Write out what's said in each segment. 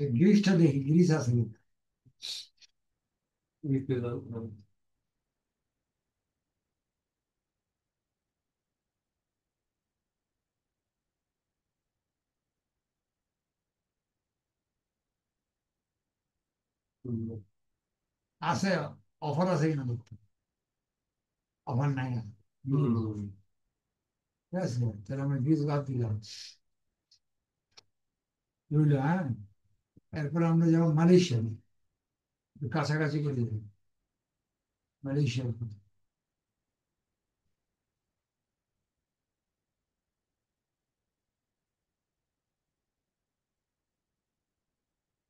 এই গ্রিসটা দেখি, গ্রিস আছে কিনা। আছে, অফার আছে কিনা দেখতে। অফার নাই না। ঠিক আছে, তাহলে আমরা গ্রিস বাদ দিলাম, বুঝলো? হ্যাঁ, এরপরে আমরা যাবো মালয়েশিয়া, একটু কাছাকাছি করে দেবো মালয়েশিয়া।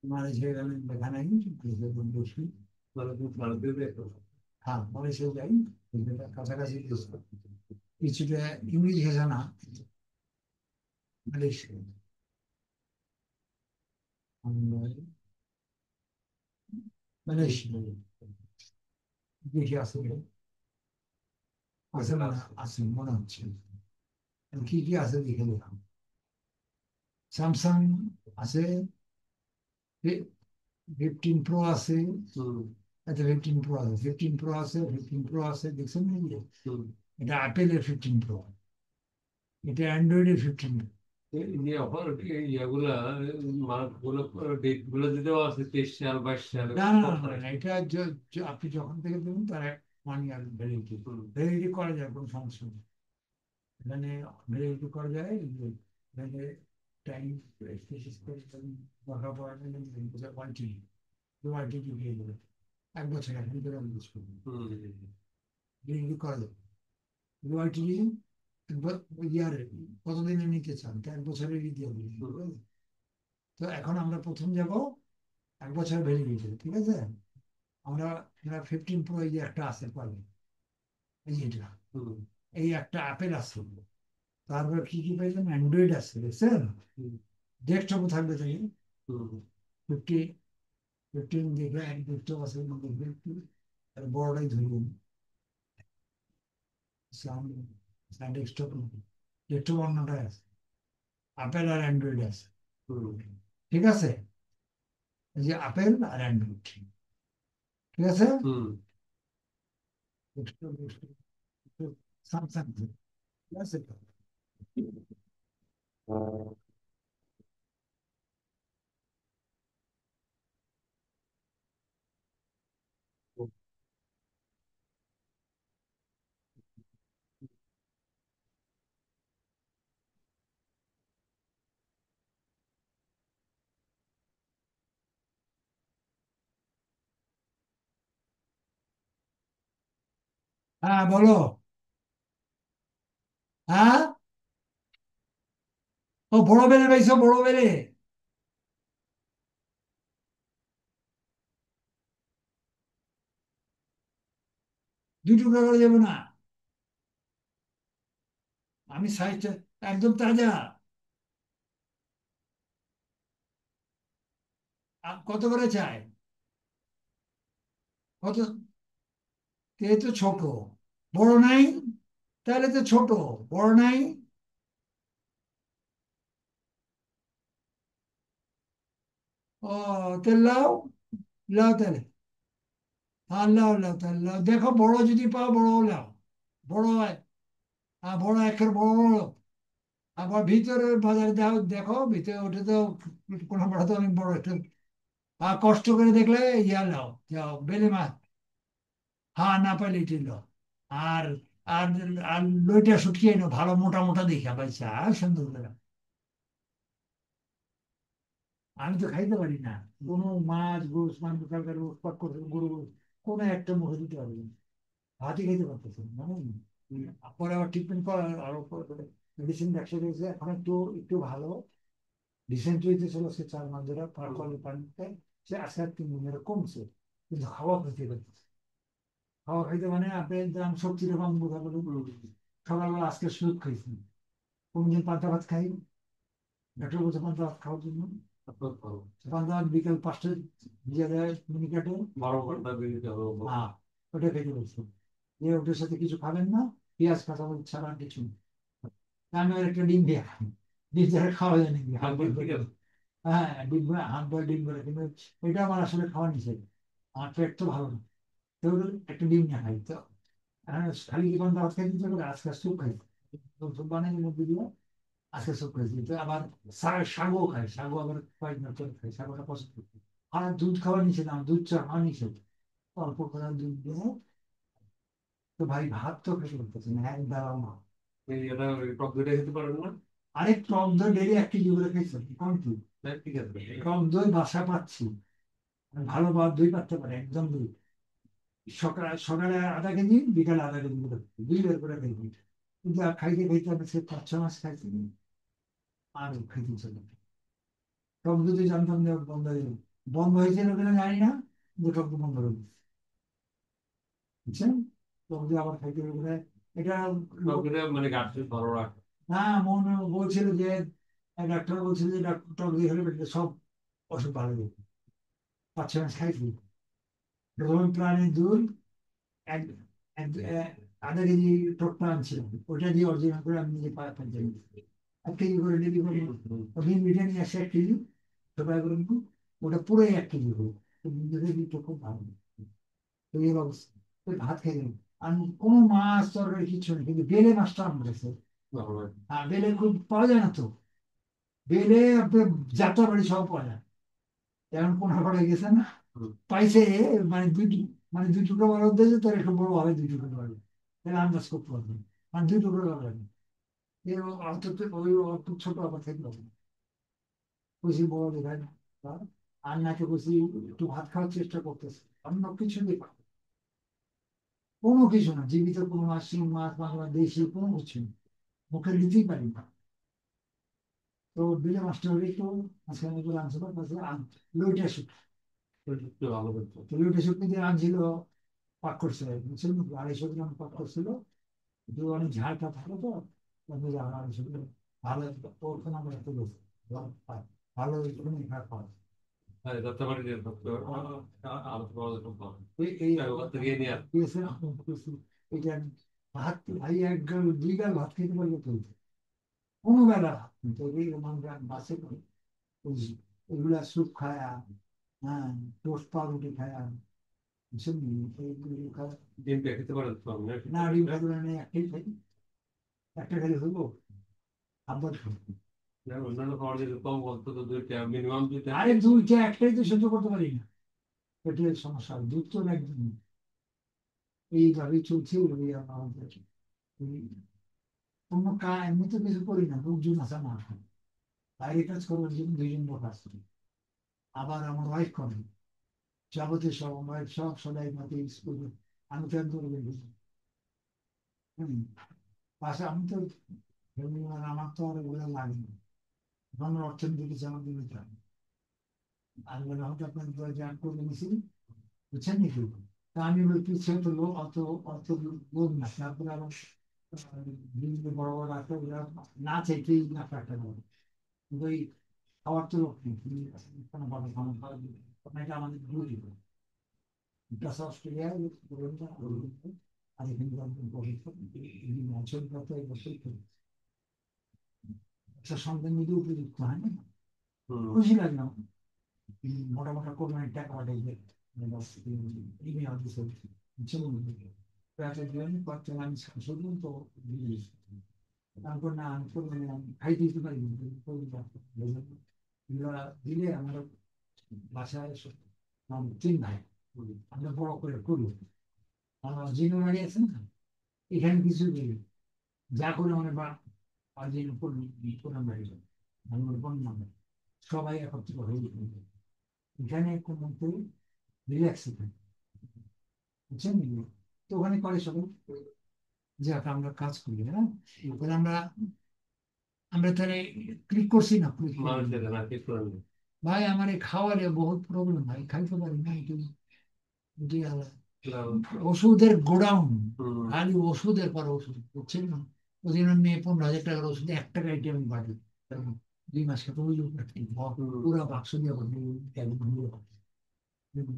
মালয়েশিয়া গেলে দেখা নাই, বসি। হ্যাঁ, মালয়েশিয়া যাই, কাছাকাছি দেশ। কিছুটা ইংলিশ ঘেঁষা না, মালয়েশিয়া। মালয়েশিয়া দেখি আছে কিনা। আছে না, আছে মনে হচ্ছে। কি কি আছে দেখে নিলাম। স্যামসাং আছে, 15 প্রো আছে। আচ্ছা, 15 প্রো আছে, 15 প্রো আছে, 15 প্রো আছে, দেখছেন নাকি? এটা অ্যাপেলের 15 প্রো, এটা অ্যান্ড্রয়েডের 15 প্রো। যে অফার ইয়াগুলা মার্কগুলো ডেট গুলো দিতে আছে 23 সাল 22 সাল না না না না, এটা আপনি যখন থেকে দেবেন তার 1 ইয়ার ভ্যালিডিটি। ভ্যালিডিটি করা যায়, কোনো সমস্যা নেই এখানে। ভ্যালিডিটি করা যায়, এখানে টাইম স্পেসিস করে দরকার পড়া ওয়ারেন্টি, ওয়ারেন্টি দিয়ে দেবে 1 বছর, এখন ধরে আমি ইউজ করবো। ভ্যালিডিটি করা যাবে, ওয়ারেন্টি ইয়ারে কতদিনে নিতে চান, তো 1 বছরেরই দিয়ে দেবে। তো এখন আমরা প্রথম যাব 1 বছর ভ্যালিডিটি, ঠিক আছে? আমরা 15 প্রো, এই যে একটা আছে পাবে, এই যে এটা, এই একটা আপেল আছে। তারপর কি কি পাইলাম, অ্যান্ড্রয়েড আছে, দেখছেন? ডেস্কটপও থাকবে তাই। 50, 15 দেখে এক ডেস্কটপ আছে, দেখবে একটু আর বড়টাই ধরবেন। ডেস্কটপ, ডেস্কটপ অন্যটাই আছে, আপেল আর অ্যান্ড্রয়েড আছে। ঠিক আছে, এই যে আপেল আর অ্যান্ড্রয়েড, ঠিক আছে। ডেস্কটপ, ডেস্কটপ স্যামসাং, ঠিক আছে তো? হ্যাঁ বলো। হ্যাঁ, ও বড় বেড়ে পাইছো, বড় বেড়ে। দুই টুকরা করে যাবে না? আমি সাইজটা একদম তাজা। কত করে চাই? কত? এ তো ছোট, বড় নাই? তাহলে তো ছোট, বড় নাই। ও, তাহলে লাও, লাও তাহলে। হ্যাঁ, লাও লাও তাহলে লাও, দেখো বড় যদি পাও বড় লাও। বড় হয়, হ্যাঁ বড়, একের বড় বড়। আবার ভিতরে বাজারে দাও, দেখো ভিতরে, ওটা তো কোনো বড় তো অনেক বড় একটু। আর কষ্ট করে দেখলে ইয়া লাও, যাও বেলে মাছ। হ্যাঁ, না পাইলে এটি লাও। আর আর আর লইটা শুটকিয়ে নো, ভালো মোটা মোটা দেখা পাইছে, আর সুন্দর করে। আমি তো খাইতে পারি না কোনো মাছ, গোস, মাংস, তরকারি, উৎপাত করে গরু, কোনো একটা মুখে দিতে পারবো না। ভাতই খেতে পারতেছি না, মানে পরে আবার ট্রিটমেন্ট করার আরো মেডিসিন ব্যবসা দিয়েছে, এখন একটু একটু ভালো। রিসেন্টলি যে ছিল সে 4 মাস ধরে পার কলে পানিতে, সে আজকে আর 3 দিন ধরে কমছে, কিন্তু খাওয়া খেতে পারতেছে। খাওয়া খাইতে মানে আপনি যেমন সবজির কম বোঝা বলুন, সকালবেলা আজকে সুদ খাইছি, কোনদিন পান্তা ভাত খাই, ডাক্তার বলছে পান্তা ভাত খাওয়ার জন্য। পান্তা ভাত বিকেল 5টায় ভিজে দেয় মিনিকেটে, 12 ঘন্টা বেরিয়ে হবে। হ্যাঁ, ওটা খেতে বলছে। যে ওটার সাথে কিছু খাবেন না, পেঁয়াজ কাঁচামরিচ ছাড়া কিছু না। আমি আর একটা ডিম দিয়ে খাই, ডিম ছাড়া খাওয়া যায় নাকি? হালকা হ্যাঁ, ডিম করে হাফ বয়েল ডিম করে, কিন্তু এটা আমার আসলে খাওয়া নিষেধ। আমার পেট তো ভালো না, তো একটা ডিম না খাই তো। খালি জীবন দাওয়াত খাই দিতে হবে, আজকে স্যুপ খাই, স্যুপ বানাই মধ্যে দিয়ে আজকে স্যুপ খাইছি। তো আবার শাগও খাই, শাগও আবার কয়েকদিন করে খাই, শাগটা পছন্দ করি। আর দুধ খাওয়া নিষেধ, আমার দুধ চা খাওয়া নিষেধ, অল্প করে দুধ দিয়ে। তো ভাই ভাত তো খেতে পারতেছি না, এক বেলাও না। এই এটা টক দইটা খেতে পারেন না? আরেক টক দই ডেলি 1 কেজি করে খাইছি, কোন কি হ্যাঁ, ঠিক আছে। টক দই বাসা পাচ্ছি, ভালো ভাত দই পাচ্ছে পারে একদম দই। সকালে সকালে আধা 1 কেজি, বিকালে আধা 1 কেজি করে, 2 বার করে খাইছি। কিন্তু আর খাইতে খাইতে আমি সে 5-6 মাস খাইছি, আর খাইতে চলে। টক দই জানতাম যে বন্ধ হয়ে যাবে, বন্ধ হয়েছিল কিনা জানি না, যে টক দই বন্ধ হয়ে গেছে, বুঝছেন। টক দই আবার খাইতে হবে এটা। টক দইটা মানে গাছটা ভালো রাখে। না, মনে বলছিল যে, ডাক্তার বলছিল যে টক দই হলে পেটে সব অসুখ ভালো হবে। 5-6 মাস খাইছি। প্রথমে প্রাণীর দুধ এক আধা 1 কেজি টকটা আনছিলাম, ওটা দিয়ে অরিজিনাল করে আমি নিজে পাই 1 কেজি করে ডেলি করে। হুম। ডিম মিঠে নিয়ে আসে 1 কেজি, ছোট করে নিবো, ওটা পুরোই 1 কেজি হবে। তো নিজেদের দিকটা খুব ভালো, তো এই অবস্থা। তো ভাত খেয়ে গেলাম, আর কোনো মাছ তরকারি কিছু নেই, কিন্তু বেলে মাছটা আমার কাছে। ভালো লাগে। আর বেলে খুব পাওয়া যায় না তো, বেলে আপনার যাত্রা বাড়ি সব পাওয়া যায়, এখন কোন হাটে গেছে না, হুম। পাইছে, মানে মানে 2 টুকরো বড় দিয়েছে, তার একটু বড় হবে 2 টুকরো বড়, তাহলে আন্দাজ করতে পারবে, মানে 2 টুকরো হবে। এর অত ওই অত ছোট আবার থেকে হবে, বেশি বড় দেখায় না। আর নাকি বেশি একটু ভাত খাওয়ার চেষ্টা করতেছে, অন্য কিছু নেই, কোনো কিছু না, জীবিত কোনো মাছ, শিং মাছ, বাংলা দেশি কোনো কিছু নেই, মুখে দিতেই পারি না। তো বিলে মাছটা হলে একটু মাঝখানে করে আনছিল, লইটা শুট, ওটা একটু ভালো করতো। তো লইটা শুট দিয়ে আনছিল, পাক করছিল, বুঝছেন, 250 গ্রাম পাক করছিল। কিন্তু অনেক ঝালটা থাকে তো, আমি জানা ছিল ভালো, ওরখানে আমরা একটু বেশি ভালো পাই, ভালো এখানে খারাপ পাওয়া যায়। হ্যাঁ, যাত্রাবাড়িতে থাকতো, আলাদা পাওয়া যেত ভালো। এই ওখান থেকে নিয়ে আসতো। দিয়েছে না, এটা ভাত ভাই 1 গাল 2 গাল ভাত খেতে পারলে চলছে, কোনো বেলা ভাত কিন্তু এই মানে বাসে করে ওই এগুলা স্যুপ খায়া, হ্যাঁ, টোস্ট পাউরুটি খায়া, বুঝছেন, এইগুলো খায়া। ডিমটা খেতে পারেন তো আপনি? না, ডিম খাইতে পারে না, একটাই খাই, একটা খাইলে হইব, আবার খাই। অন্যান্য খাবার যেটা কম বলতো, তো দুইটা মিনিমাম দুইটা। আরে দুইটা, একটাই তো সহ্য করতে পারি না, পেটের সমস্যা, দুধ তো একদম এইভাবেই চলছে। ওই আমাদের কোনো কাজ এমনিতে কিছু করি না, লোকজন আছে না, বাইরে কাজ করার জন্য 2 জন লোক আসছে, আবার আমার ওয়াইফ করে, যাবতীয় সব আমার wife সব সবাই মতো স্কুল, আমি তো একদম হম পাশে আমি তো আমার তো আর ওগুলো লাগে না, আমার অর্থনীতি আমার দিকে চাই, আর বলে হয়তো আপনার জ্ঞান করে নিয়েছি, বুঝছেন নাকি। তা আমি ওই পিছিয়ে তো লোক অত অত লোক না, তারপরে আবার বিভিন্ন বড় বড় ডাক্তার ওরা না চাইতেই না একটা বড়, কিন্তু ওই খাওয়ার তো লোক নেই, তুমি কোনো ভালো খাবার খাওয়া এটা আমাদের দূরই, প্লাস অস্ট্রেলিয়া আর এখানে অঞ্চল কত এক বছর একটা সন্তান নিতে উপযুক্ত হয় না, হুম। খুশি লাগলাম। মোটা মোটা কোরবানির টাকা পাঠাইছে, ইমেল দিছে, আমি শুনলাম তো দিয়ে দিয়েছি। তারপর না আমি কোরবানি আমি খাইতে দিতে পারি না, এগুলা দিলে আমার বাসায় 3 ভাই, আমরা বড় করে করি, আমার জিনো বাড়ি আছে না, এখানে কিছু দিই, যা করে মানে বা জিনো কোরআন বাড়ি যাবে, আমি ওর বন্যা সবাই একত্রিত হয়ে যেতে, এখানে কোনো রিল্যাক্সে থাকে, বুঝছেন। তো ওখানে করে সবাই, যে আমরা কাজ করি, হ্যাঁ, ওখানে আমরা আমরা তাহলে ক্লিক করছি না, ক্লিক করি মানুষের না ঠিক করেন না। ভাই, আমার এই খাওয়ারে বহুত প্রবলেম, ভাই খাইতে পারি না, এটি এটি ওষুধের গোডাউন, হুম। খালি ওষুধের পর ওষুধ, বুঝছেন না। ওই জন্য আমি 15,000 টাকার ওষুধ 1 টাকা আমি বাড়ি, 2 মাস খেতে ওই হুম। পুরো বাক্স দিয়ে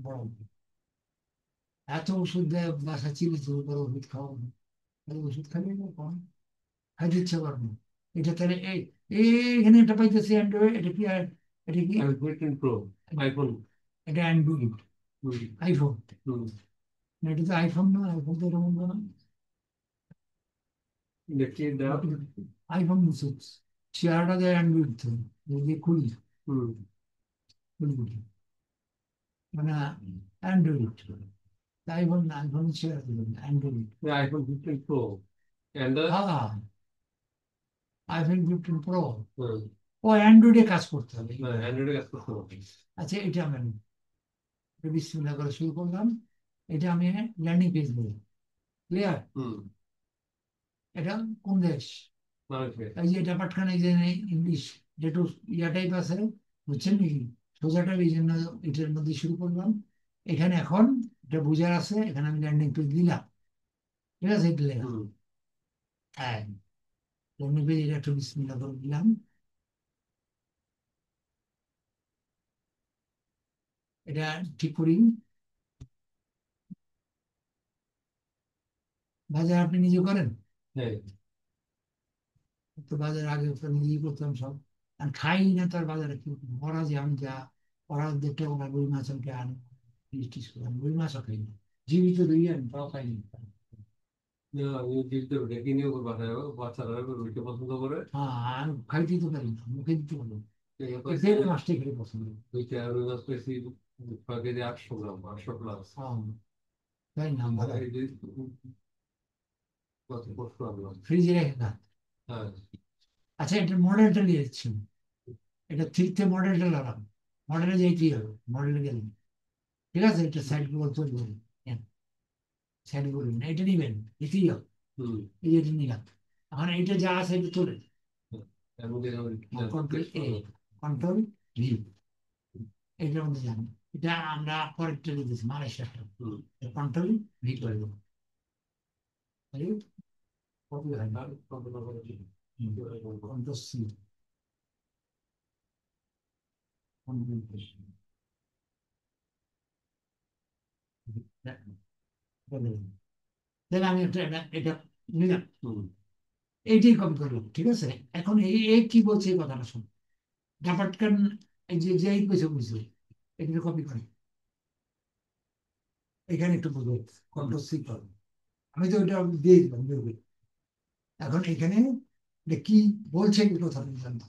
বড় এত ওষুধ দেয়, বাসা চিলেছে উপর ওষুধ খাওয়া, তাহলে ওষুধ খালি কম খাইতে ইচ্ছা করবে না। এটা তাহলে এই এখানে একটা পাইতেছি অ্যান্ড্রয়েড, এটা কি এটা কি? iPhone 15 Pro, iPhone। এটা অ্যান্ড্রয়েড, হুম, আইফোন। হুম। না, এটা তো আইফোন না, আইফোন তো এরকম না। দেখি দাও। আইফোন দিচ্ছে, চেহারাটা দেয় অ্যান্ড্রয়েড তো, এই যে খুলি হুম, খুলি খুলি, মানে অ্যান্ড্রয়েড। আইফোন না, আইফোনের চেহারা দেবেন অ্যান্ড্রয়েড। iPhone 15 Pro, Android. হ্যাঁ, আইফোন 15 প্রো। হুম, ও অ্যান্ড্রয়েডে কাজ করতে হবে। না অ্যান্ড্রয়েডে কাজ করতে হবে। আচ্ছা, এটা আমি বিসমিল্লাহ করে শুরু করলাম। এটা আমি ল্যান্ডিং পেজ দেবো। ক্লিয়ার? হুম, এটা কোন দেশ? মানুষকে। এই যে এটা পাটখানে যে ইংলিশ যেটু ইয়া টাইপ আছে, বুঝছেন নাকি? সোজাটা এই জন্য এটার মধ্যে শুরু করলাম। এখানে এখন এটা বুঝার আছে, এখানে আমি ল্যান্ডিং পেজ দিলাম। ঠিক আছে, এটা লেখা। হুম, হ্যাঁ, ল্যান্ডিং পেজ এটা একটু বিসমিল্লাহ করে দিলাম। এটা ঠিক করি। বাজার আপনি নিজে করেন? হ্যাঁ। তো বাজার আগে তো নিজেই করতাম সব। আর খাই না তার বাজারে কি করবো? ওরা যে আমি যা, ওরা দেখতে ওরা রুই মাছ আমাকে আনে, পিস টিস করে আমি রুই মাছও খাই না। জীবিত রুই আনি তাও খাই না। না, আমি দিতে ডেকে নিয়ে ওর বাসায় বাচ্চারা রুইটা পছন্দ করে। হ্যাঁ, আমি খাইতেই তো পারি না, মুখে দিতে পারি না। এই এই পাইছি তেলে মাছটাই খেতে পছন্দ করি। দুইটা রুই মাছ পাইছি, 6 কেজি 800 গ্রাম, 800 প্লাস। হ্যাঁ, তাই না, ভালো। এই যে কত কষ্ট আনলাম। ফ্রিজে রেখে খা। হ্যাঁ। আচ্ছা, এটা মডেলটা নিয়ে যাচ্ছি। এটা থ্রিতে মডেলটা লাগাম। মডেলে যাইতেই হবে, মডেলে গেলেন। ঠিক আছে, এটা সাইড করে চলবে। সাইড করবেন না, এটা নিবেন, এতেই হবে। হুম। এই যে এটা নিলাম। এখন এইটা যা আছে এটা তোলে। এর মধ্যে কন্ট্রোল এ, কন্ট্রোল ভি, এটার মধ্যে যান। এটা আমরা পরেরটা দিতেছি, মালয়েশিয়াটা। হুম। কন্ট্রোল ভি করে দেবো। কপি হয় না। আর কত টাকা আছে? কন্ট্রোল সি, দেন আমি এটা এটা এটা নিলাম। হুম, এইটাই কপি করলাম, ঠিক আছে। এখন এই কি বলছে এই কথাটা শুন। ব্যাপারটা এই যে যে এই কইছে বুঝছে, এটা কপি করে এখানে একটু বুঝো। হুম, কন্ট্রোল সি করো। আমি তো ওটা দিয়ে দিলাম বের করে। এখন এখানে এটা কি বলছে এই কথা আমি জানবো।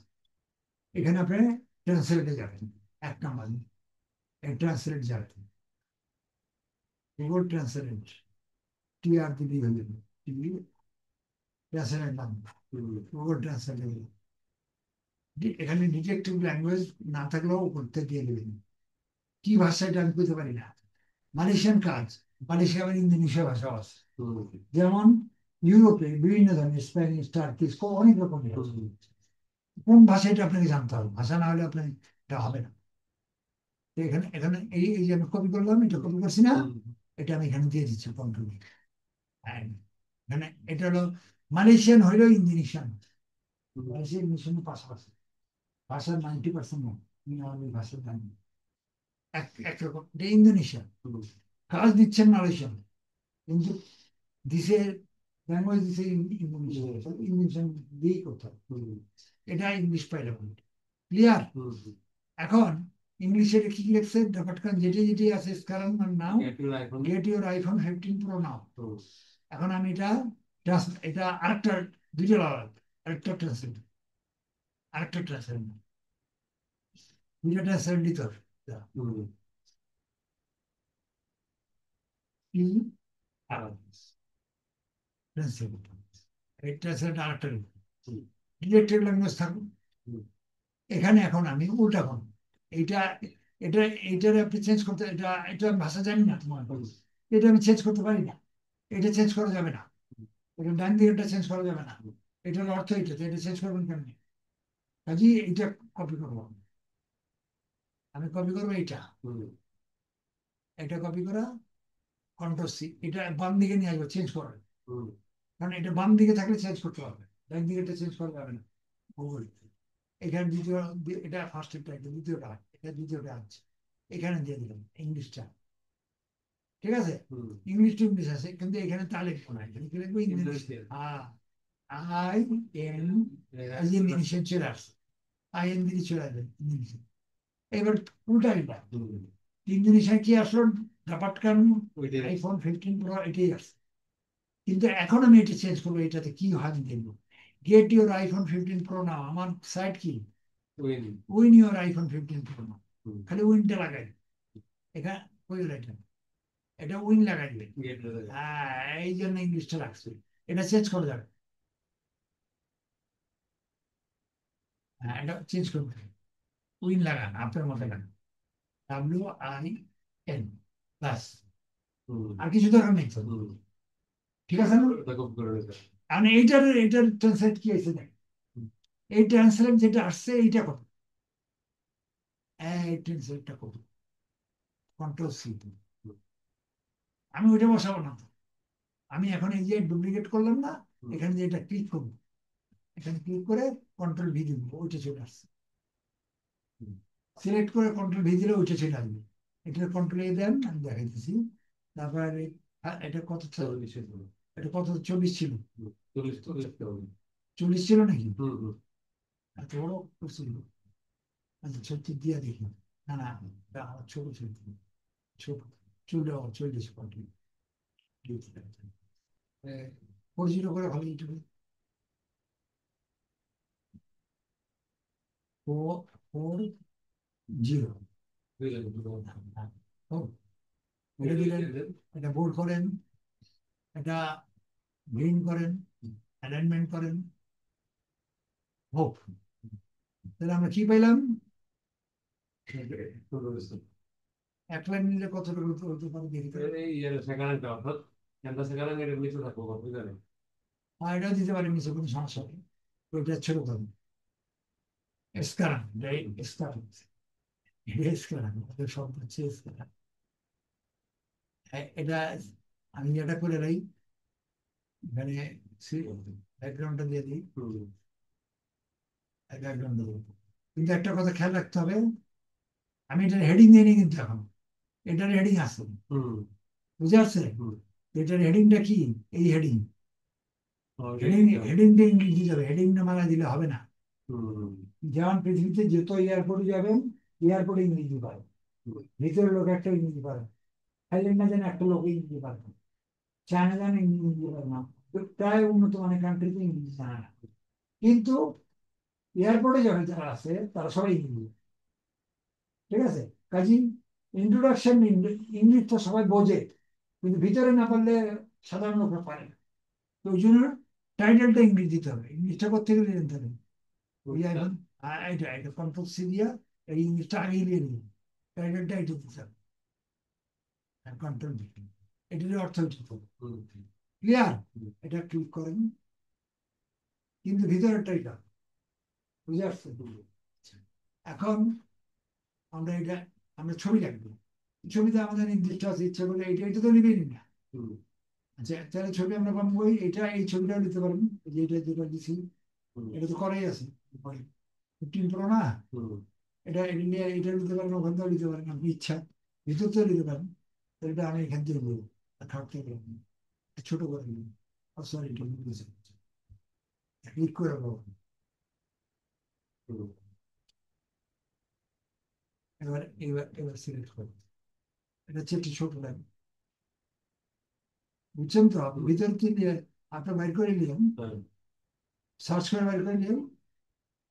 এখানে আপনি ট্রান্সলেটে যাবেন, 1 নাম্বার ট্রান্সলেট যাবেন। গুগল ট্রান্সলেট, TR দিবি হয়ে যাবে। টিভি ট্রান্সলেট নাম, হুম, গুগল ট্রান্সলেট। এখানে ডিটেকটিভ ল্যাঙ্গুয়েজ না থাকলেও করতে দিয়ে দেবেন। কি ভাষা এটা আমি বুঝতে পারি না। মালয়েশিয়ান কাজ, মালয়েশিয়া আবার ইন্দোনেশিয়া ভাষা আছে। হুম, যেমন ইউরোপে বিভিন্ন ধরনের স্প্যানিশ, টার্কিশ, অনেক রকমের আছে। হুম, কোন ভাষা এটা আপনাকে জানতে হবে, ভাষা না হলে আপনার এটা হবে না। তো এখানে এখানে এই এই যে আমি কপি করলাম, এটা কপি করছি না, হুম, এটা আমি এখানে দিয়ে দিচ্ছি কন্ট্রোল। হ্যাঁ, মানে এটা হলো মালয়েশিয়ান হইলো ইন্দোনেশিয়ান। হুম, মালয়েশিয়া ইন্দোনেশিয়ানের পাশাপাশি, ভাষার 90% না। আমি আমাদের ভাষার জানি না। একরকম এটা ইন্দোনেশিয়া, হুম, কাজ দিচ্ছেন মালয়েশিয়ান, কিন্তু দিছে ল্যাঙ্গুয়েজ দিছে ইন্দোনেশিয়া, ইন্দোনেশিয়ান দিয়েই করতে হবে। হুম, এটা ইংলিশ পাইলাম। ক্লিয়ার? হুম। এখন ইংলিশে কি লিখছে ব্যাপারটা, যেটি যেটি আছে কারণ now, Get your iPhone। Get your iPhone 15 pro now. হুম, এখন আমি এটা এটা আরেকটা, দুইটা আলাদা, আরেকটা ট্রান্সলেট, আরেকটা ট্রান্সলেট, দুইটা ট্রান্সলেট দিতে হবে। হুম, কি ট্রান্সলেট, এই ট্রান্সলেট আরেকটা হুম, ডিলেক্টেড ল্যাঙ্গুয়েজ থাকুন। হুম, এখানে এখন আমি উল্টা করুন। এইটা, এটা এইটার আপনি চেঞ্জ করতে, এটা এটা আমি ভাষা জানি না তোমার, হুম, এটা আমি চেঞ্জ করতে পারি না। এটা চেঞ্জ করা যাবে না, এটা ডান দিকেটা চেঞ্জ করা যাবে না। এটার অর্থ এটা, তো এটা চেঞ্জ করবেন কেন? কাজে এটা কপি করবো, আমি কপি করবো এইটা। হুম, এটা কপি করা, কন্ট্রোল সি, এটা বাম দিকে নিয়ে আসবো, চেঞ্জ করবে। হুম, কারণ এটা বাম দিকে থাকলে চেঞ্জ করতে হবে, ডান দিকে এটা চেঞ্জ করা যাবে না। গুগল, এখানে দ্বিতীয়, এটা ফার্স্ট, এটা দ্বিতীয়টা, এটা দ্বিতীয়টা আছে। এখানে দিয়ে দিলাম ইংলিশটা। ঠিক আছে, হুম। ইংলিশ টু ইংলিশ আছে, কিন্তু এখানে তা লিখবো না, এখানে কি লিখবো ইংলিশ। ইন্দোনেশিয়া। আই এন, এই যে ইন্দোনেশিয়ান চলে আসছে, আই এন দিয়ে চলে আসবে ইংলিশে। এবার উল্টা 3 দিন এসে কি আসলো, ধাপাটকান আইফোন 15 প্রো এটাই আসছে। কিন্তু এখন আমি এটা চেঞ্জ করবো, এটাতে কি হয় আমি দেখবো। গেট ইউর আইফোন 15 প্রো নাও, আমার সাইট কি উইন ইউর আইফোন 15 প্রো নাও, খালি উইনটা লাগাই এখানে, বুঝলো এটা, এটা উইন লাগাই দিবে। হ্যাঁ, এই জন্য ইংলিশটা রাখছে, এটা চেঞ্জ করা যাবে। হ্যাঁ, এটা চেঞ্জ করবে, উইন লাগান আপনার মতো লাগান, WIN বাস, আর কিছু দরকার নেই তো। ঠিক আছে না? আর এইটার ট্রান্সলেট কি আছে দেখ, এই ট্রান্সলেট যেটা আসছে এইটা কত, এই ট্রান্সলেটটা কত, কন্ট্রোল C। আমি ওইটা বসাবো না তো, আমি এখন এই যে ডুপ্লিকেট করলাম না, এখানে যে এটা ক্লিক করবো, এখানে ক্লিক করে কন্ট্রোল V দিব, ওইটা চলে আসছে। সিলেক্ট করে কন্ট্রোল V দিলে ওইটা চলে আসবে। এটা কন্ট্রোল A দেন, আমি দেখাইতেছি। তারপরে এটা কত ছিল? এটা কত, 40 ছিল, 40 ছিল নাকি? এত বড় করছিল? আচ্ছা 36 দিয়া দেখি, না না, এটা আমার ছোট ছিল, ছোট, 40 40 করে ভালো ইউটিউবে 440। এটা দিলেন, এটা বোল্ড করেন, এটা গ্রিন করেন, অ্যালাইনমেন্ট করেন, হোক। তাহলে আমরা কি পাইলাম, এক লাইন নিলে কতটুকু হতে পারে দেখি তো। আর এটাও দিতে পারি নিচে, কোনো সমস্যা নেই, ওইটা ছোট করুন। এসকারান, এসকারান, এসকারান, ওদের শব্দ হচ্ছে এসকারান। এটা আমি এটা করে রাই, এখানে ব্যাকগ্রাউন্ডটা দিয়ে দিই, ব্যাকগ্রাউন্ড দেবো। কিন্তু একটা কথা খেয়াল রাখতে হবে, আমি এটার হেডিং দিয়ে নিই কিন্তু এখন, এটার হেডিং আছে, বুঝে আসছে? এটার হেডিংটা কি, এই হেডিং, হেডিং দিয়ে ইংলিশ দিতে হবে, হেডিং না মারা দিলে হবে না। যেমন পৃথিবীতে যত এয়ারপোর্টে যাবেন, এয়ারপোর্টে ইংরেজি পারে, ভিতরের লোক একটা ইংরেজি পারে, থাইল্যান্ড না জানে একটা লোক ইংরেজি পারে না, চায়না জানে ইংরেজি পারে না, প্রায় উন্নত মানের কান্ট্রিতে ইংরেজি জানে না। কিন্তু এয়ারপোর্টে যারা যারা আছে তারা সবাই ইংরেজি, ঠিক আছে? কাজী ইন্ট্রোডাকশন ইংলিশ তো সবাই বোঝে, কিন্তু ভিতরে না পারলে সাধারণ লোকরা পারে না। তো ওই জন্য টাইটেলটা ইংরেজি দিতে হবে, ইংলিশটা করতে গেলে জানতে হবে। ওই এখন এটা এটা কন্ট্রোল C দিয়া এই ইংলিশটা আগে নিয়ে নিই, টাইটেলটা এটা দিতে হবে, কন্ট্রোল V, এটার অর্থ হচ্ছে ক্লিয়ার। এটা ক্লিক করেন, কিন্তু ভিতরেরটা এটা, বুঝে আসছে? এখন আমরা এটা, আমরা ছবি রাখবো, ছবিতে আমাদের নির্দিষ্ট আছে, ইচ্ছা করলে এটা এটা তো নিবেনি না। আচ্ছা তাহলে ছবি আমরা পাবো, এটা এই ছবিটাও নিতে পারবেন, এই যে এটা যেটা দিচ্ছি, এটা তো করাই আছে, 15 প্রো না, এটা এটা নিয়ে এটা নিতে পারেন, ওখান থেকেও নিতে পারেন, আপনি ইচ্ছা ভিতর থেকেও নিতে পারেন। তো এটা আমি এখান থেকে নেবো, খাট থেকে ছোট করে নেবো, সরি এটা ক্লিক করে পাবো। এবার সিলেক্ট করবো, এটা হচ্ছে একটু ছোট লাগে, বুঝছেন তো? ভিতর থেকে আপনার বাইর করে নিলাম, সার্চ করে বাইর করে নিলাম,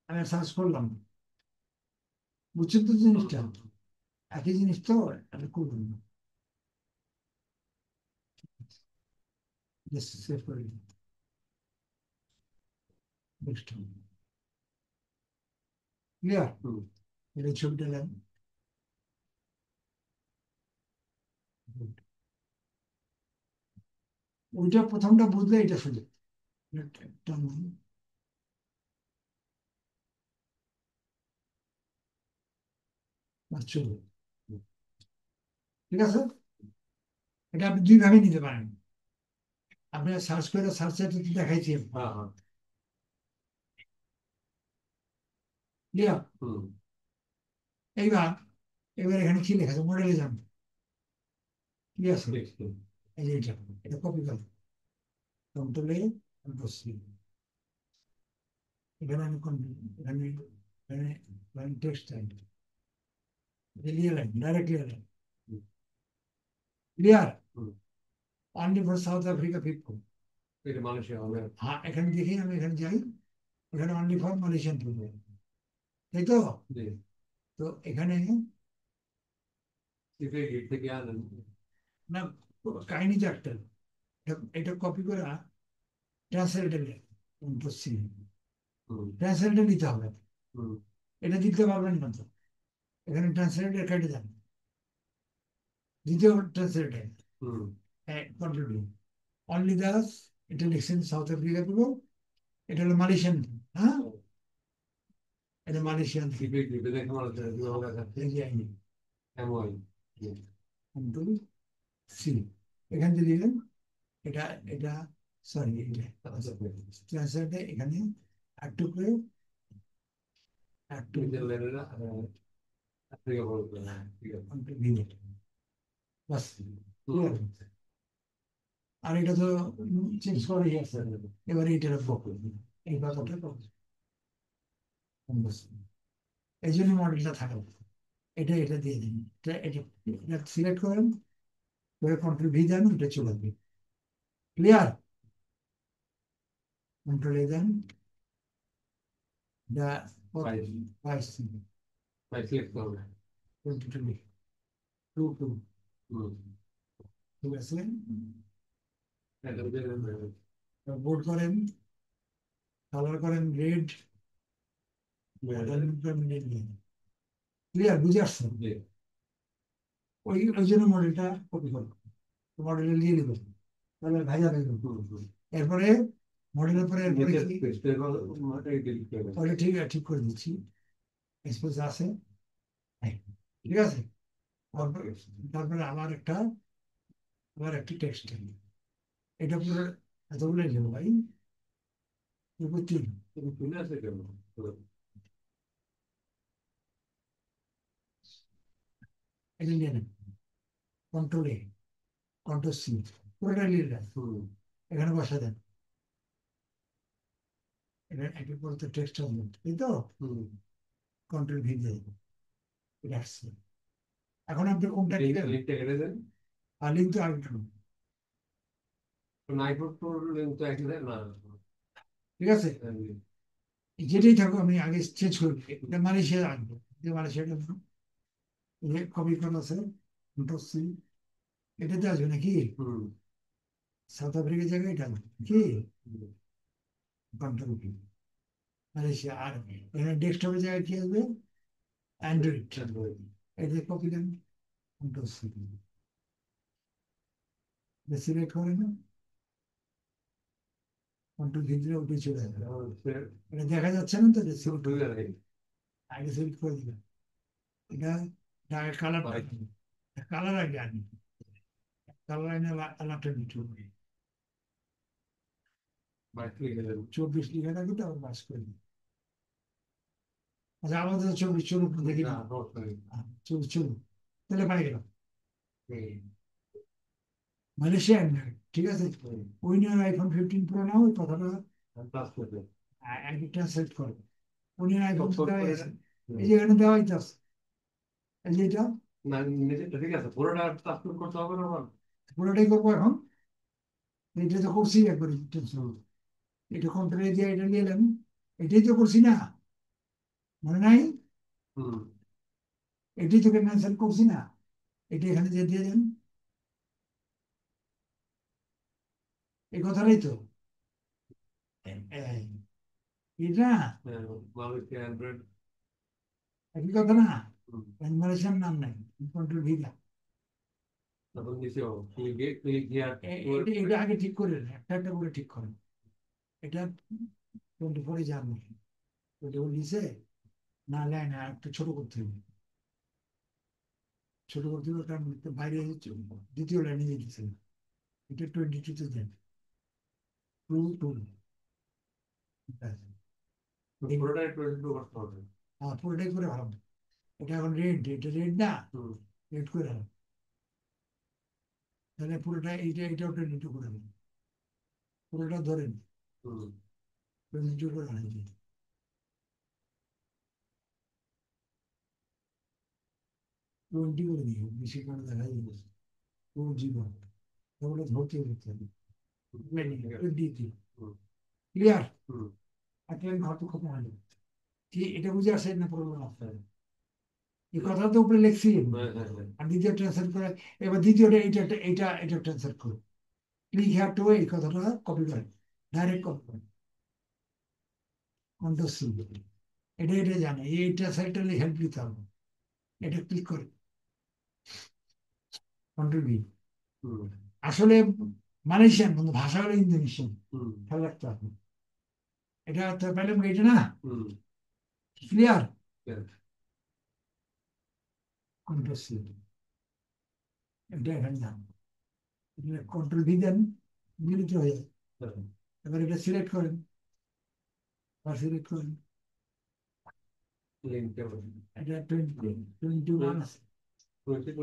আমি সার্চ করলাম, বুঝছেন তো জিনিসটা? একই জিনিস তো, এটা করবেন না, সেভ করে দিন, নেক্সট, ক্লিয়ার। এটা ছবিটা নেন, ওইটা প্রথমটা বুঝলে এটা সোজা, টান দিন। চলো, ঠিক আছে। এটা আপনি দুই ভাবে নিতে পারেন, আপনি সার্চ করে সার্চে দেখাইছি, ক্লিয়ার। এইবার এবার এখানে কি লেখা আছে, মডেলে যান, কি আছে, এই যে এটা, এটা কপি করুন, কন্ট্রোল A, কন্ট্রোল C, এখানে আমি এখানে এখানে text Clear line, direct clear line. Hmm, Clear? Hmm. Only for South Africa people. এটা মালয়েশিয়া হবে। হ্যাঁ, এখানে দেখি আমি এখানে যাই, এখানে অনলি ফর মালয়েশিয়ান people, তাই তো? জি, তো এখানে সিপে গেট থেকে আনেন। না, কাহিনী তো একটা, এটা কপি করে ট্রান্সলেটে পশ্চিম হুম, ট্রান্সলেটে নিতে হবে, হুম, এটা দিতে পারবেন না তো, এখানে ট্রান্সলেটে কেটে যান, দ্বিতীয় ট্রান্সলেটে হুম। কন্ট্রিবিউ অনলি দাস, এটা লিখছেন সাউথ আফ্রিকা দেবো, এটা হলো মালয়েশিয়ান। হ্যাঁ, এটা মালয়েশিয়ান। সিপে গেটে দেখে মালয়েশিয়া কিভাবে দেখাচ্ছে। এই যে আইনি এমওয়াই। জি, কন্ট্রোল সি, এখান থেকে দিলেন, এটা এটা সরি, আচ্ছা, ট্রান্সলেটে এখানে একটু করে একটু সুইজারল্যান্ডের আফ্রিকা বলতে, হ্যাঁ, ঠিক আছে। ভিজিট, বাস। হুম, আর এটা তো চেঞ্জ করেই আছে, এবারে এটার এই কথাটা এই জন্য মডেলটা থাকে, এটা এটা দিয়ে দিন, এটা এটা এটা সিলেক্ট করেন, করে কন্ট্রোল ভি দেন, এটা চলে আসবে। ক্লিয়ার? কন্ট্রোল এ দেন, এটা ফাইভ, 22 ফাইভ সিলেক্ট করবে। 22 টু টু, হুম, ঠিক আছে। এটা দিয়ে দেবে। বোর্ড করেন, কালার করেন রেড, ক্লিয়ার? বুঝে আসছেন? জি, ওই ওই জন্য মডেলটা কপি করবো, মডেলে নিয়ে নেবেন, তাহলে ভাইয়া হয়ে গেল। হুম, হুম। এরপরে মডেলের পরে এরপরে নিচের কি, পেজটার ডিলিট করে দেবে। তাহলে ঠিক করে দিচ্ছি, এক্সপোজ আছে, হ্যাঁ, ঠিক আছে। তারপরে তারপরে আবার একটি টেক্সট, এটা পুরো এতগুলো নেবো ভাই, এরপর তিন, তুমি চলে আসে কেন? এটা নিয়ে নেন, কন্ট্রোল এ, কন্ট্রোল সি, পুরোটা নিয়ে নেন, হুম, এখানে বসা দেন, এটা একের পর তো টেক্সট হবে, তাই তো? হুম। কন্ট্রোল ভি দিয়ে এটা আসছে। এখন আপনি কোনটা নেবেন? লিঙ্কটা কেটে দেন। আর লিঙ্ক তো আরেকটা, নাইট্রোট লিঙ্ক তো একই দেয় না। ঠিক আছে। হ্যাঁ, জি। যেটাই থাকুক আমি আগে চেঞ্জ করে দিই, এটা মালয়েশিয়া আনবো, যে মালয়েশিয়াটা কপি করা আছে, কন্ট্রোল সি, এটাতে আসবে নাকি? হুম, সাউথ আফ্রিকার জায়গায় এটা আসবে কি? হুম। Control V, Malaysia. আর এখানে ডেস্কটপের জায়গায় কি আসবে? অ্যান্ড্রয়েড। Android। এই যে কপি দেন, কন্ট্রোল সি, সিলেক্ট করে না, কন্ট্রোল ভি দিলে উঠে চলে যাবে, এটা দেখা যাচ্ছে না তো, এটা সিলেক্ট করে আগে সিলেক্ট করে দিবেন, এটা কালারটা, কালার আগে আনি, কালার আইনে কালারটা নিতে হবে, 24 লিখে থাকি তো আবার বাস করে দিই। আচ্ছা, আমাদের 24 চলুন দেখি, 24 চলুন, তাহলে পাই গেলাম মালয়েশিয়া অ্যান্ড্রয়েড, ঠিক আছে। উইনার আইফোন 15 প্রো নাও, ওই কথাটা আগে ট্রান্সলেট করো, উইনার আইফোন দেওয়াই আছে, এই যে এখানে দেওয়াই তো আছে, এই যে এটা না, নিজেরটা ঠিক আছে, পুরোটা আপলোড করতে হবে না আমার। পুরোটাই করবো এখন, এটা তো করছি একবার, হুম, এটা কন্ট্রোলে দিয়ে এটা নিয়ে এলাম, এটাই তো করছি না, মনে নাই? হুম। এটাই তো ক্যান্সেল করছি না, এটা এখানে যে দিয়ে দেন, এই কথাটাই তো, এটা হ্যাঁ, মালয়েশিয়া অ্যান্ড্রয়েড। একই কথা না, হুম। মালয়েশিয়ার নাম নাই, কন্ট্রোল ভিলা, তারপর নিচেও ক্লিক হিয়ার। এটা এটা আগে ঠিক করে নেন, একটা একটা করে ঠিক করেন, এটা 24-এ যান, ওটা নিচে না লাইন আর একটু ছোট করতে হবে, ছোট করতে হবে, কারণ বাইরে দ্বিতীয় লাইনে যেতেছে, এটা 22-তে দেন, টু টু, পুরোটাই 22 করতে হবে। হ্যাঁ পুরোটাই করে ভালো, এটা এখন রেড, এটা রেড না, হুম, রেড করে ভালো, তাহলে পুরোটা এইটা ওটা নিটু করে দেন, পুরোটা ধরেন হুম। 22 করে ভালো, 20 করে দিই, বেশি করে দেখা যায় পুরো জীবন ওগুলো ধরতে ধরতে হবে। ক্লিয়ার? একটা ঘর তো খুব ভালো কি এটা বুঝে আসে না প্রবলেম আসতে হবে, এই কথা তো উপরে লিখছি আর দ্বিতীয় ট্রান্সলেট করে, এবার দ্বিতীয়টা এটা ট্রান্সলেট করো, ক্লিক হ্যাভ টু এই কথাটা কপি করে ডাইরেক্ট কপি করে কন্ট্রোল সি, এটা জানে এই ট্রান্সলেটটা হেল্প দিতে হবে, এটা ক্লিক করে কন্ট্রোল ভি। আসলে মালয়েশিয়ান কিন্তু ভাষা হলো ইন্দোনেশিয়ান, খেয়াল রাখতে হবে। এটা তো পেলাম এটা না, ক্লিয়ার? কন্ট্রোল সি, এটা এখানে যান, কন্ট্রোল ভি দেন, মিলিত হয়ে যায়। এবার এটা সিলেক্ট করেন, বা সিলেক্ট করেন, এটা 21 আছে, 21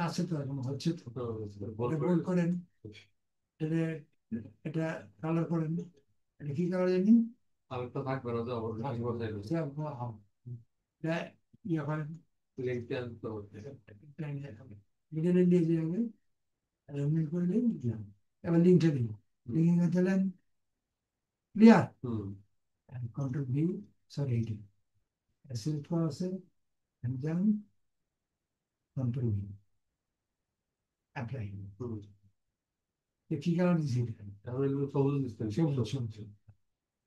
আছে তো এখন হচ্ছে তো, এটা বোল্ড করেন, এটা এটা কালার করেন, এটা কি কালার জানি, আরেকটা থাকবে না, এটা ইয়ে করেন, মিডিলে দিয়ে যাবে, মিল করে দিন, দিলাম। এবার লিঙ্কটা দিন, লিঙ্কে দিলেন, ক্লিয়ার? কন্ট্রোল ভি, সরি এইটি সিলেক্ট করা আছে, যান কন্ট্রোল ভি, অ্যাপ্লাই, কি কালার দিচ্ছি, সবুজ সবুজ,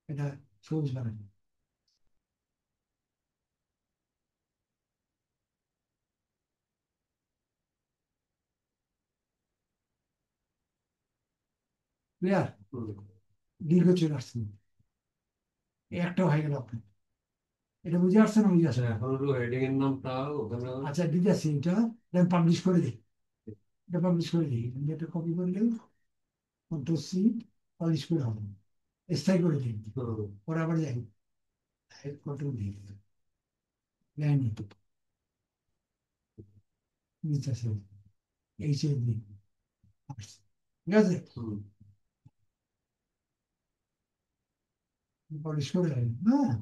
এটা সবুজ বানান, ক্লিয়ার? দীর্ঘ চলে আসছে, একটাও হয়ে গেল আপনার, এটা বুঝে আসছে না বুঝে আসছে? হেডিং এর নামটা ওখানে আচ্ছা দিতে আসছি, এটা পাবলিশ করে দিই, এটা পাবলিশ করে দিই, এটা কপি করে দিই, কন্ট্রোল সি, পাবলিশ করে হবে, স্থায়ী করে দিই, পরে আবার যাই কন্ট্রোল দিই, যায়নি নিচে আসে, এই চেয়ে দিই, ঠিক আছে, পাবলিশ করে দেয়, হ্যাঁ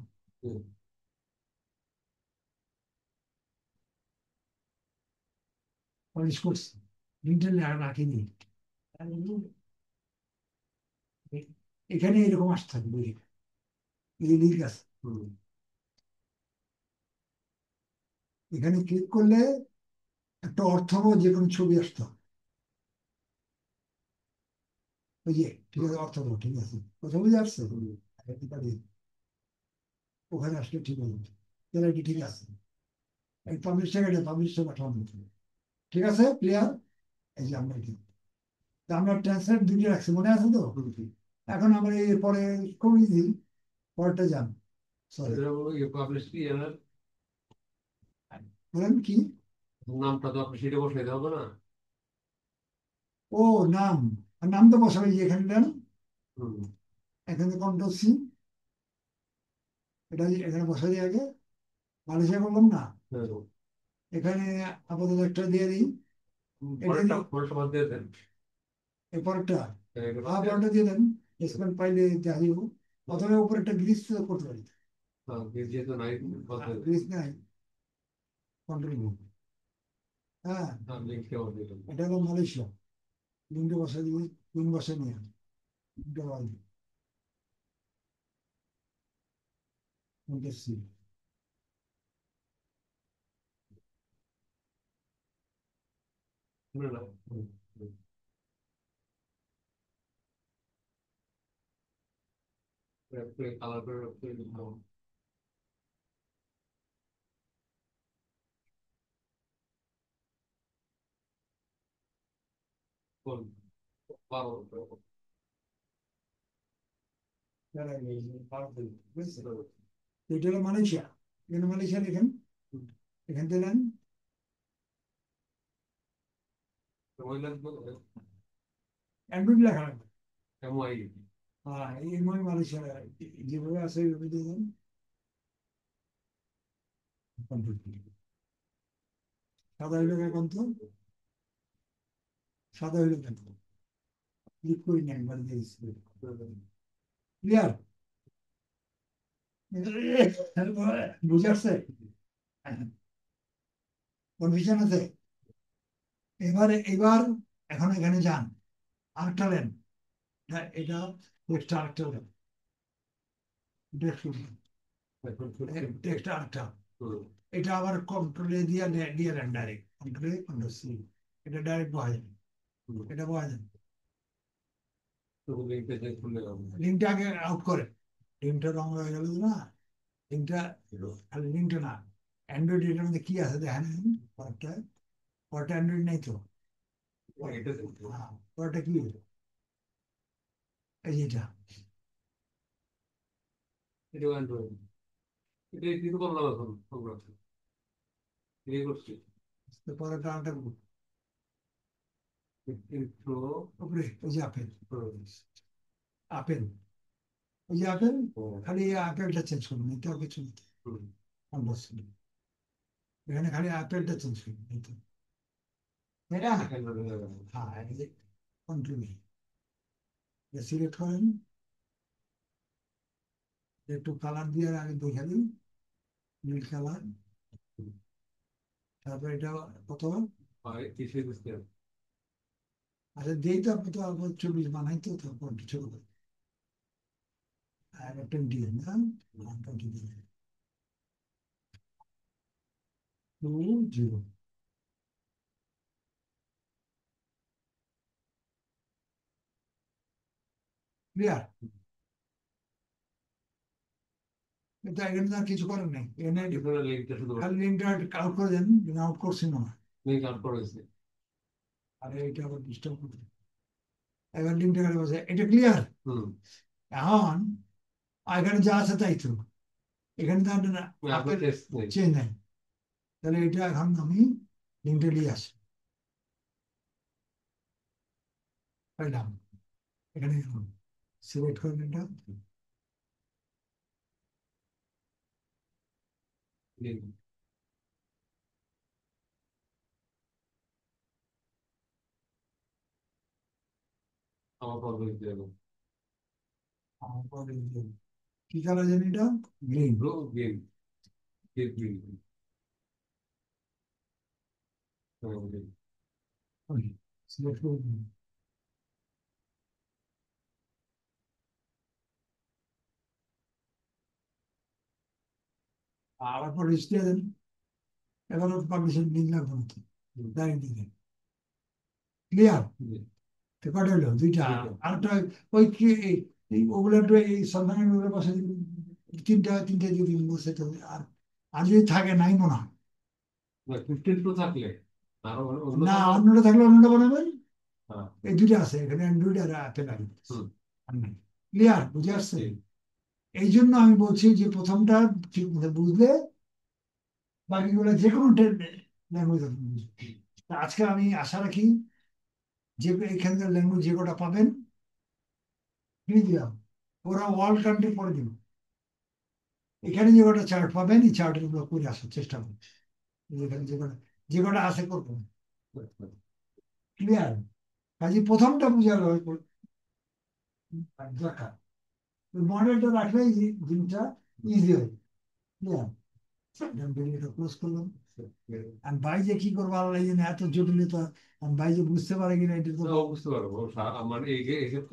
পাবলিশ করছি, লিঙ্কটা রাখি দিই, এখানে এরকম আসতে থাকবে, এই লিঙ্ক আছে, এখানে ক্লিক করলে একটা অর্থবহ যে কোনো ছবি আসতে হবে, ওই যে ঠিক আছে, অর্থবহ ঠিক আছে, কথা বুঝে আসছে, ওখানে আসলে ঠিক হবে, তাহলে এটি ঠিক আছে, এই পাবলিশটা পাঠানো, ঠিক আছে, ক্লিয়ার? এই যে আমরা এটি, তা আমরা ট্রান্সলেট দুটো রাখছি, মনে আছে তো? এখন আমরা এর পরে খুব ইজি, পরেরটা যান, সরি পাবলিশ কি বলেন কি, নামটা তো আপনি সেটা বসাইতে হবে না? ও নাম, নাম তো বসাবে, যে এখানে দেন, এখানে কন্ট্রোল সি, এটা এখানে বসাই দিয়ে আগে মালয়েশিয়া করলাম না, এখানে আপাতত একটা দিয়ে দিই, এরপরটা পরেরটা দিয়ে দেন, স্পেল পাইলে যাই হোক, অথবা উপরে একটা গ্রিস করতে পারি, যেহেতু নাই গ্রিস নাই, কন্ট্রোল, হ্যাঁ এটা হলো মালয়েশিয়া, লিঙ্কে বসা দিবি, লিঙ্ক বসে নিয়ে লিঙ্কটা বাড়বে, সি, কালার করে এটা হলো মালয়েশিয়া, এখানে মালয়েশিয়া লিখেন, এখান থেকে নেন, অ্যান্ড্রয়েড লেখা লাগবে, হ্যাঁ এই মালয়েশিয়া যেভাবে আছে ওইভাবে দিয়ে দেন, সাদা হইলো এখন তো, সাদা হইলো কেন, ক্লিক করি না একবার দিয়েছি, ক্লিয়ার? বুঝে আসছে? কনফিউশন আছে? এবারে এবার এখন এখানে যান, আরেকটা লেন, এটা টেক্সট আরেকটা লেন, এখন করছি। টেক্সট আরেকটা, হুম, এটা আবার কন্ট্রোলে দিয়ে দিয়ে দেন, ডাইরেক্ট কন্ট্রোলে কন্ট্রোল সি, এটা ডাইরেক্ট বহাই দেন, হুম। এটা বহাই দেন। তো লিঙ্কটা চেক করলে হবে। লিঙ্কটা আগে আউট করে, লিঙ্কটা রং হয়ে গেল না, লিঙ্কটা, খালি লিঙ্কটা না, অ্যান্ড্রয়েড এটার মধ্যে কি আছে দেখেন, পরটা, পরটা অ্যান্ড্রয়েড নেই তো, এটা দেখতে হবে। হ্যাঁ, পরটা কি, এই যে এটা, এটা অ্যান্ড্রয়েড, এটা কিন্তু করলাম এখন আমরা, এই করছি পরটা আরেকটা ইন্ট্রো। উপরে, ওই যে আপেল, হুম, আপেল, ওই যে আপেল, ও, খালি এই আপেলটা চেঞ্জ করুন, এটা আর কিছু নেই, হুম, এখানে খালি আপেলটা চেঞ্জ করুন, এই তো, তাই না? এখানে হয়ে গেল। হ্যাঁ, এই যে কন্ট্রোল সিলেক্ট করেন, একটু কালার দিয়ে আগে দেখে দিন, নীল কালার, তারপর এটা কত, হয় কিসে বুঝতে হবে। আচ্ছা দিই তো, আপনি তো আবার 24 বানাই তো, তারপর কিছু আর 20 না, 2 0, ক্লিয়ার? এটা এখানে তো আর কিছু করেন নাই, এখানে এখানে লিঙ্কটা শুধু খালি লিঙ্কটা আউট করে দেন, আউট করছি না, লিঙ্ক আউট করেছে। আরে এটা আবার ডিস্টার্ব করছে, এবার লিঙ্কটা খালি বসে, এটা ক্লিয়ার? হুম, এখন এখানে যা আছে তাই তো, এখানে তো আপনার আপেল টেস্ট নেই। চেঞ্জ নাই, তাহলে এটা এখন আমি লিঙ্কটা নিয়ে আসি, পাইলাম, এখানে সিলেক্ট করেন এটা, লিঙ্ক আমার পর্ব দিতে হবে। আমার পরে এই যে কি কালার জানি এটা, green, blue green, green, select করে দিন। আর তারপর রেজিস্ট্রি দেন, এবার পাবলিশের লিঙ্ক লাগবে না, ডাইরেক্ট দিলেন, ক্লিয়ার? তো কটা হলো, দুইটা, আরেকটা ওই কি ওগুলো একটু এই সন্ধানের ওগুলো বসে দিন, তিনটা তিনটা যদি বসে তো, আর আর যদি থাকে নাই মনে হয়, 15 থাকলে আরো অন্য না থাকলে। অন্যটা থাকলে অন্যটা বানাবেন, হ্যাঁ, এই দুইটা আছে এখানে, অ্যান্ড্রয়েড আর অ্যাপেল আছে, হুম, ক্লিয়ার? বুঝে আসছে? ঠিক। এই জন্য আমি বলছি যে প্রথমটা ঠিক মতো বুঝলে বাকিগুলো যে কোনো ল্যাঙ্গুয়েজ আপনি বুঝবেন। তা আজকে আমি আশা রাখি যে এখানকার ল্যাঙ্গুয়েজ যে কটা পাবেন, কি দিলাম, ওরা ওয়ার্ল্ড কান্ট্রি পড়ে দিন, এখানে যে কটা চার্ট পাবেন এই চার্টের গুলো করে আসার চেষ্টা করুন, এখানে যে কটা আছে করবেন, ক্লিয়ার? কাজে প্রথমটা বুঝার দরকার, মডেলটা রাখলে এই জিনিসটা ইজি হয়, ক্লিয়ার? এটা ক্লোজ করলাম, আর ভাই যে কি করবো আল্লাহ জানে, এত জটিলতা, আর ভাই যে বুঝতে পারে কিনা এটা তো বুঝতে পারবো আমার এই